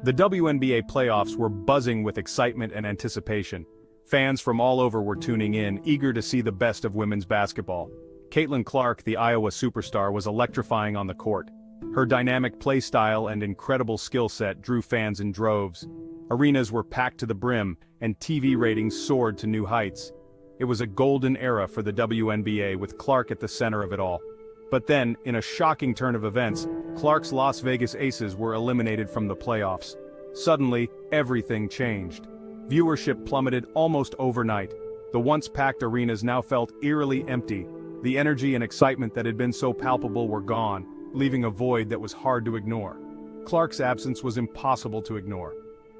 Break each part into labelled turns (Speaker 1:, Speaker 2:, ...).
Speaker 1: The WNBA playoffs were buzzing with excitement and anticipation. Fans from all over were tuning in, eager to see the best of women's basketball. Caitlin Clark, the Iowa superstar, was electrifying on the court. Her dynamic play style and incredible skill set drew fans in droves. Arenas were packed to the brim, and TV ratings soared to new heights. It was a golden era for the WNBA, with Clark at the center of it all. But then, in a shocking turn of events, Clark's Las Vegas Aces were eliminated from the playoffs. Suddenly, everything changed. Viewership plummeted almost overnight. The once packed arenas now felt eerily empty. The energy and excitement that had been so palpable were gone, leaving a void that was hard to ignore. Clark's absence was impossible to ignore.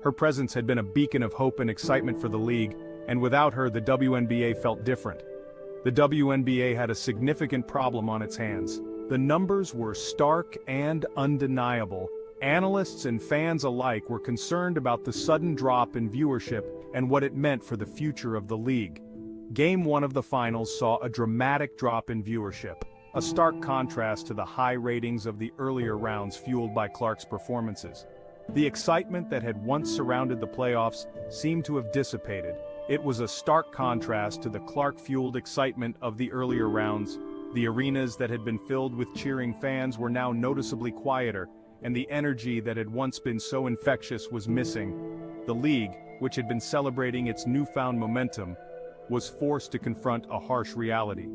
Speaker 1: Her presence had been a beacon of hope and excitement for the league, and without her the WNBA felt different. The WNBA had a significant problem on its hands. The numbers were stark and undeniable. Analysts and fans alike were concerned about the sudden drop in viewership and what it meant for the future of the league. Game 1 of the finals saw a dramatic drop in viewership, a stark contrast to the high ratings of the earlier rounds fueled by Clark's performances. The excitement that had once surrounded the playoffs seemed to have dissipated. It was a stark contrast to the Clark-fueled excitement of the earlier rounds. The arenas that had been filled with cheering fans were now noticeably quieter, and the energy that had once been so infectious was missing. The league, which had been celebrating its newfound momentum, was forced to confront a harsh reality.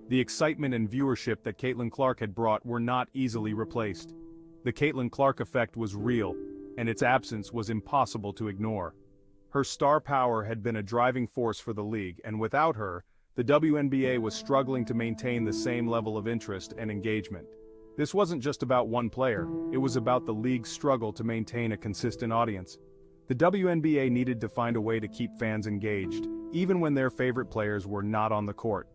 Speaker 1: The excitement and viewership that Caitlin Clark had brought were not easily replaced. The Caitlin Clark effect was real, and its absence was impossible to ignore. Her star power had been a driving force for the league, and without her, the WNBA was struggling to maintain the same level of interest and engagement. This wasn't just about one player, it was about the league's struggle to maintain a consistent audience. The WNBA needed to find a way to keep fans engaged, even when their favorite players were not on the court.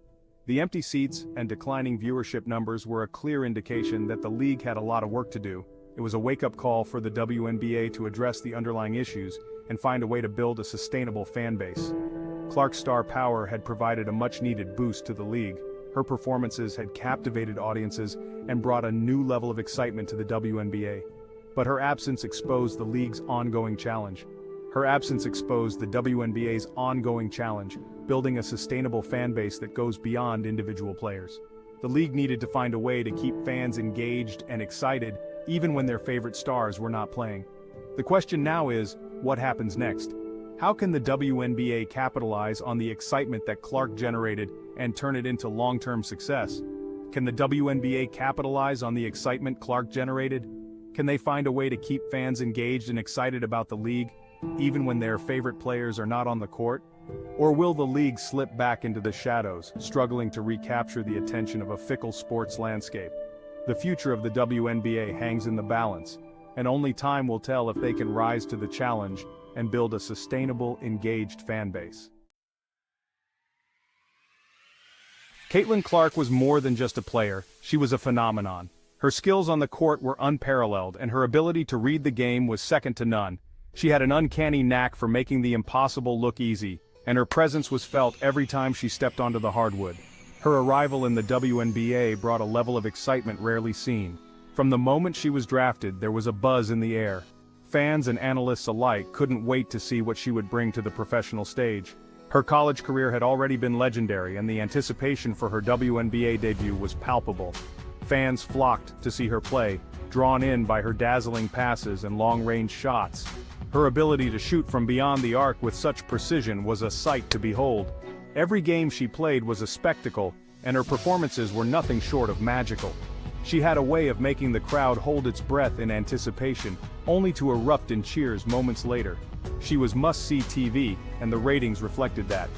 Speaker 1: The empty seats and declining viewership numbers were a clear indication that the league had a lot of work to do. It was a wake-up call for the WNBA to address the underlying issues and find a way to build a sustainable fan base. Clark's star power had provided a much-needed boost to the league. Her performances had captivated audiences and brought a new level of excitement to the WNBA. But her absence exposed the league's ongoing challenge. Her absence exposed the WNBA's ongoing challenge, building a sustainable fan base that goes beyond individual players. The league needed to find a way to keep fans engaged and excited, even when their favorite stars were not playing. The question now is, what happens next? How can the WNBA capitalize on the excitement that Clark generated and turn it into long-term success? Can the WNBA capitalize on the excitement Clark generated? Can they find a way to keep fans engaged and excited about the league, even when their favorite players are not on the court? Or will the league slip back into the shadows, struggling to recapture the attention of a fickle sports landscape? The future of the WNBA hangs in the balance, and only time will tell if they can rise to the challenge and build a sustainable, engaged fan base. Caitlin Clark was more than just a player, she was a phenomenon. Her skills on the court were unparalleled, and her ability to read the game was second to none. She had an uncanny knack for making the impossible look easy, and her presence was felt every time she stepped onto the hardwood. Her arrival in the WNBA brought a level of excitement rarely seen. From the moment she was drafted, there was a buzz in the air. Fans and analysts alike couldn't wait to see what she would bring to the professional stage. Her college career had already been legendary, and the anticipation for her WNBA debut was palpable. Fans flocked to see her play, drawn in by her dazzling passes and long-range shots. Her ability to shoot from beyond the arc with such precision was a sight to behold. Every game she played was a spectacle, and her performances were nothing short of magical. She had a way of making the crowd hold its breath in anticipation, only to erupt in cheers moments later. She was must-see TV, and the ratings reflected that.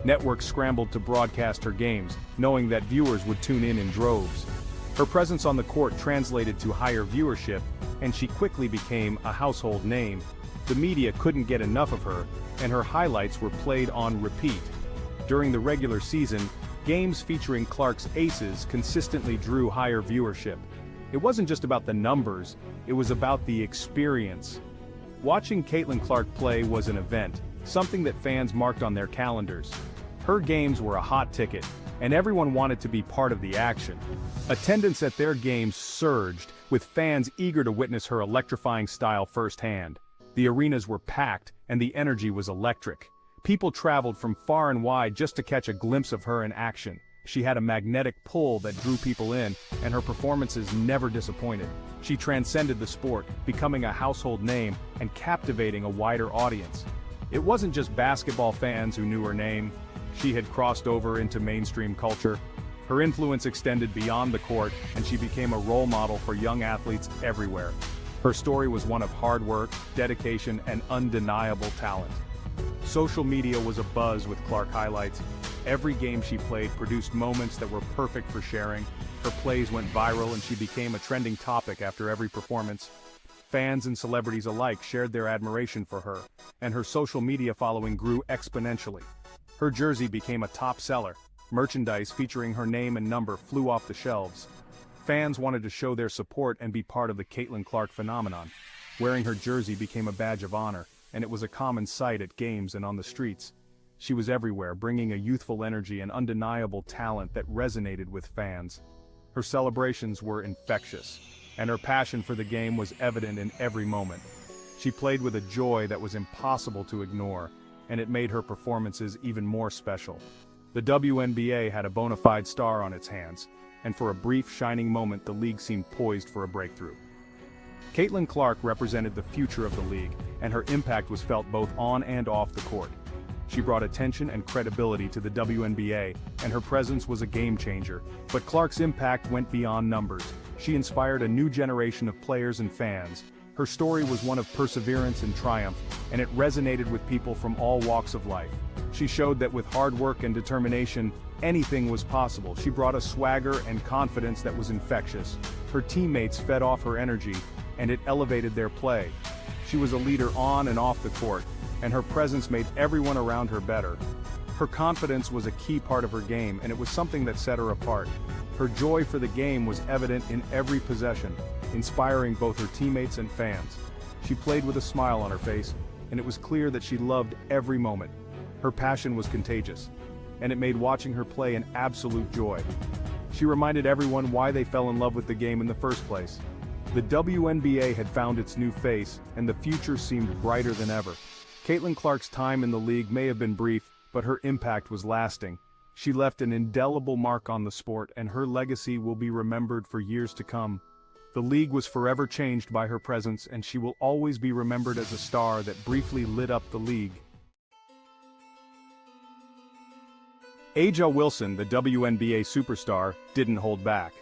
Speaker 1: Networks scrambled to broadcast her games, knowing that viewers would tune in droves. Her presence on the court translated to higher viewership, and she quickly became a household name. The media couldn't get enough of her, and her highlights were played on repeat. During the regular season, games featuring Clark's aces consistently drew higher viewership. It wasn't just about the numbers, it was about the experience. Watching Caitlin Clark play was an event, something that fans marked on their calendars. Her games were a hot ticket, and everyone wanted to be part of the action. Attendance at their games surged, with fans eager to witness her electrifying style firsthand. The arenas were packed, and the energy was electric. People traveled from far and wide just to catch a glimpse of her in action. She had a magnetic pull that drew people in, and her performances never disappointed. She transcended the sport, becoming a household name and captivating a wider audience. It wasn't just basketball fans who knew her name. She had crossed over into mainstream culture. Her influence extended beyond the court, and she became a role model for young athletes everywhere. Her story was one of hard work, dedication, and undeniable talent. Social media was abuzz with Clark highlights. Every game she played produced moments that were perfect for sharing. Her plays went viral and she became a trending topic after every performance. Fans and celebrities alike shared their admiration for her, and her social media following grew exponentially. Her jersey became a top seller. Merchandise featuring her name and number flew off the shelves. Fans wanted to show their support and be part of the Caitlin Clark phenomenon. Wearing her jersey became a badge of honor, and it was a common sight at games and on the streets. She was everywhere, bringing a youthful energy and undeniable talent that resonated with fans. Her celebrations were infectious, and her passion for the game was evident in every moment. She played with a joy that was impossible to ignore, and it made her performances even more special. The WNBA had a bona fide star on its hands, and for a brief shining moment the league seemed poised for a breakthrough. Caitlin Clark represented the future of the league, and her impact was felt both on and off the court. She brought attention and credibility to the WNBA, and her presence was a game-changer. But Clark's impact went beyond numbers. She inspired a new generation of players and fans. Her story was one of perseverance and triumph, and it resonated with people from all walks of life. She showed that with hard work and determination, anything was possible. She brought a swagger and confidence that was infectious. Her teammates fed off her energy, and it elevated their play. She was a leader on and off the court, and her presence made everyone around her better. Her confidence was a key part of her game, and it was something that set her apart. Her joy for the game was evident in every possession, inspiring both her teammates and fans. She played with a smile on her face, and it was clear that she loved every moment. Her passion was contagious, and it made watching her play an absolute joy. She reminded everyone why they fell in love with the game in the first place. The WNBA had found its new face, and the future seemed brighter than ever. Caitlin Clark's time in the league may have been brief, but her impact was lasting. She left an indelible mark on the sport, and her legacy will be remembered for years to come. The league was forever changed by her presence, and she will always be remembered as a star that briefly lit up the league. A'ja Wilson, the WNBA superstar, didn't hold back.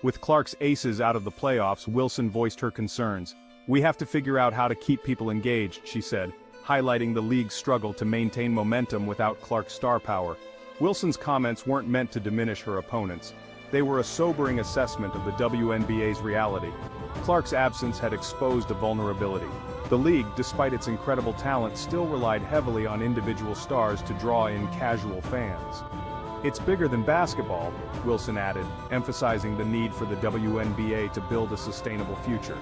Speaker 1: With Clark's aces out of the playoffs, Wilson voiced her concerns. "We have to figure out how to keep people engaged," she said, highlighting the league's struggle to maintain momentum without Clark's star power. Wilson's comments weren't meant to diminish her opponents. They were a sobering assessment of the WNBA's reality. Clark's absence had exposed a vulnerability. The league, despite its incredible talent, still relied heavily on individual stars to draw in casual fans. "It's bigger than basketball," Wilson added, emphasizing the need for the WNBA to build a sustainable future.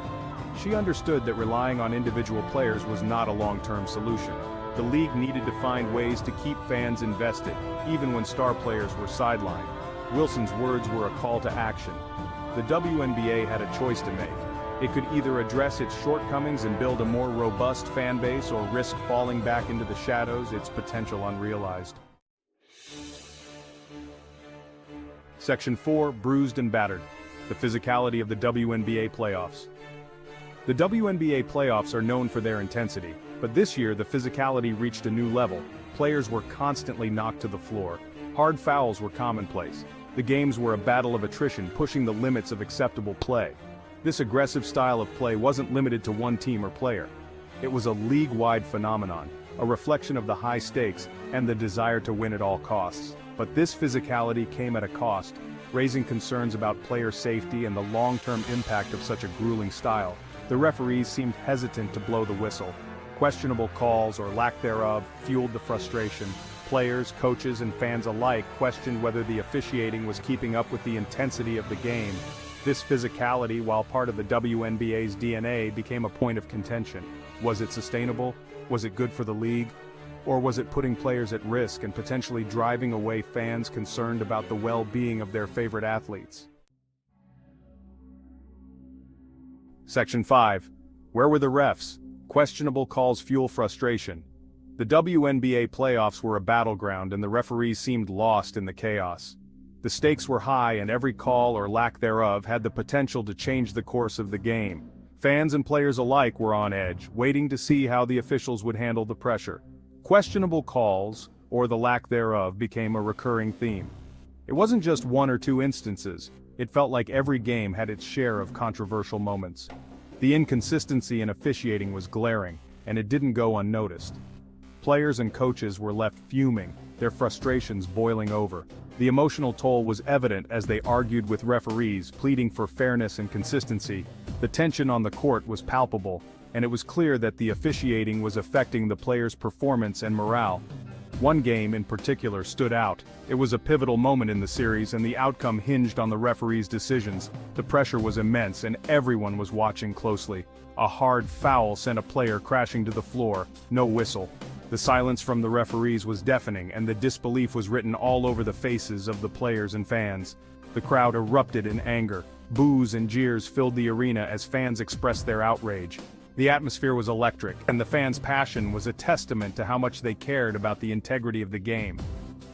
Speaker 1: She understood that relying on individual players was not a long-term solution. The league needed to find ways to keep fans invested, even when star players were sidelined. Wilson's words were a call to action. The WNBA had a choice to make. It could either address its shortcomings and build a more robust fan base, or risk falling back into the shadows, its potential unrealized. Section 4, Bruised and Battered. The physicality of the WNBA playoffs. The WNBA playoffs are known for their intensity, but this year the physicality reached a new level. Players were constantly knocked to the floor. Hard fouls were commonplace. The games were a battle of attrition, pushing the limits of acceptable play. This aggressive style of play wasn't limited to one team or player. It was a league-wide phenomenon, a reflection of the high stakes and the desire to win at all costs. But this physicality came at a cost, raising concerns about player safety and the long-term impact of such a grueling style. The referees seemed hesitant to blow the whistle. Questionable calls, or lack thereof, fueled the frustration. Players, coaches, and fans alike questioned whether the officiating was keeping up with the intensity of the game. This physicality, while part of the WNBA's DNA, became a point of contention. Was it sustainable? Was it good for the league? Or was it putting players at risk and potentially driving away fans concerned about the well-being of their favorite athletes? Section 5. Where were the refs? Questionable calls fuel frustration. The WNBA playoffs were a battleground and the referees seemed lost in the chaos. The stakes were high and every call or lack thereof had the potential to change the course of the game. Fans and players alike were on edge, waiting to see how the officials would handle the pressure. Questionable calls, or the lack thereof, became a recurring theme. It wasn't just one or two instances, it felt like every game had its share of controversial moments. The inconsistency in officiating was glaring, and it didn't go unnoticed. Players and coaches were left fuming, their frustrations boiling over. The emotional toll was evident as they argued with referees, pleading for fairness and consistency. The tension on the court was palpable, and it was clear that the officiating was affecting the players' performance and morale. One game in particular stood out. It was a pivotal moment in the series and the outcome hinged on the referees' decisions. The pressure was immense and everyone was watching closely. A hard foul sent a player crashing to the floor, no whistle. The silence from the referees was deafening and the disbelief was written all over the faces of the players and fans. The crowd erupted in anger. Boos and jeers filled the arena as fans expressed their outrage. The atmosphere was electric, and the fans' passion was a testament to how much they cared about the integrity of the game.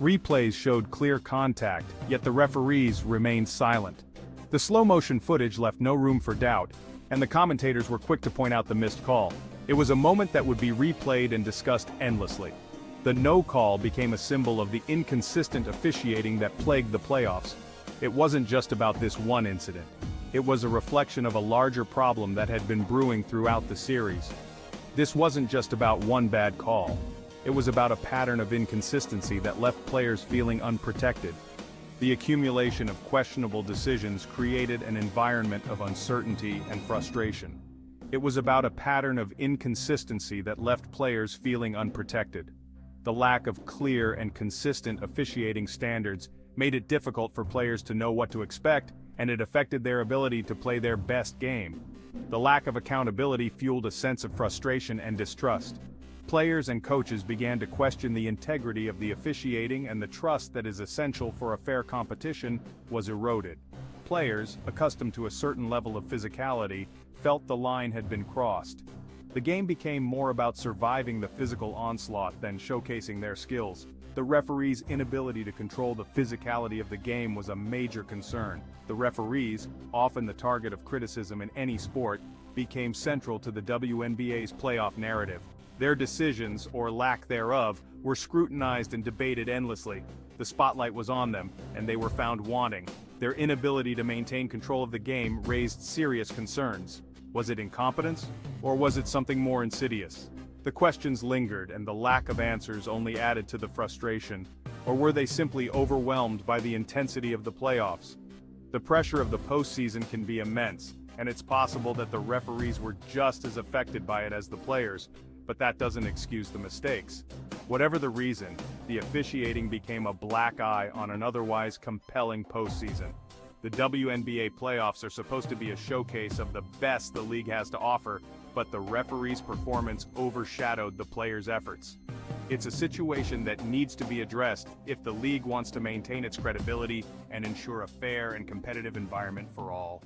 Speaker 1: Replays showed clear contact, yet the referees remained silent. The slow-motion footage left no room for doubt, and the commentators were quick to point out the missed call. It was a moment that would be replayed and discussed endlessly. The no call became a symbol of the inconsistent officiating that plagued the playoffs. It wasn't just about this one incident. It was a reflection of a larger problem that had been brewing throughout the series. This wasn't just about one bad call. It was about a pattern of inconsistency that left players feeling unprotected. The accumulation of questionable decisions created an environment of uncertainty and frustration. It was about a pattern of inconsistency that left players feeling unprotected. The lack of clear and consistent officiating standards made it difficult for players to know what to expect, and it affected their ability to play their best game. The lack of accountability fueled a sense of frustration and distrust. Players and coaches began to question the integrity of the officiating, and the trust that is essential for a fair competition was eroded. Players, accustomed to a certain level of physicality, felt the line had been crossed. The game became more about surviving the physical onslaught than showcasing their skills. The referees' inability to control the physicality of the game was a major concern. The referees, often the target of criticism in any sport, became central to the WNBA's playoff narrative. Their decisions, or lack thereof, were scrutinized and debated endlessly. The spotlight was on them, and they were found wanting. Their inability to maintain control of the game raised serious concerns. Was it incompetence, or was it something more insidious? The questions lingered, and the lack of answers only added to the frustration. Or were they simply overwhelmed by the intensity of the playoffs? The pressure of the postseason can be immense, and it's possible that the referees were just as affected by it as the players, but that doesn't excuse the mistakes. Whatever the reason, the officiating became a black eye on an otherwise compelling postseason. The WNBA playoffs are supposed to be a showcase of the best the league has to offer, but the referee's performance overshadowed the players' efforts. It's a situation that needs to be addressed if the league wants to maintain its credibility and ensure a fair and competitive environment for all.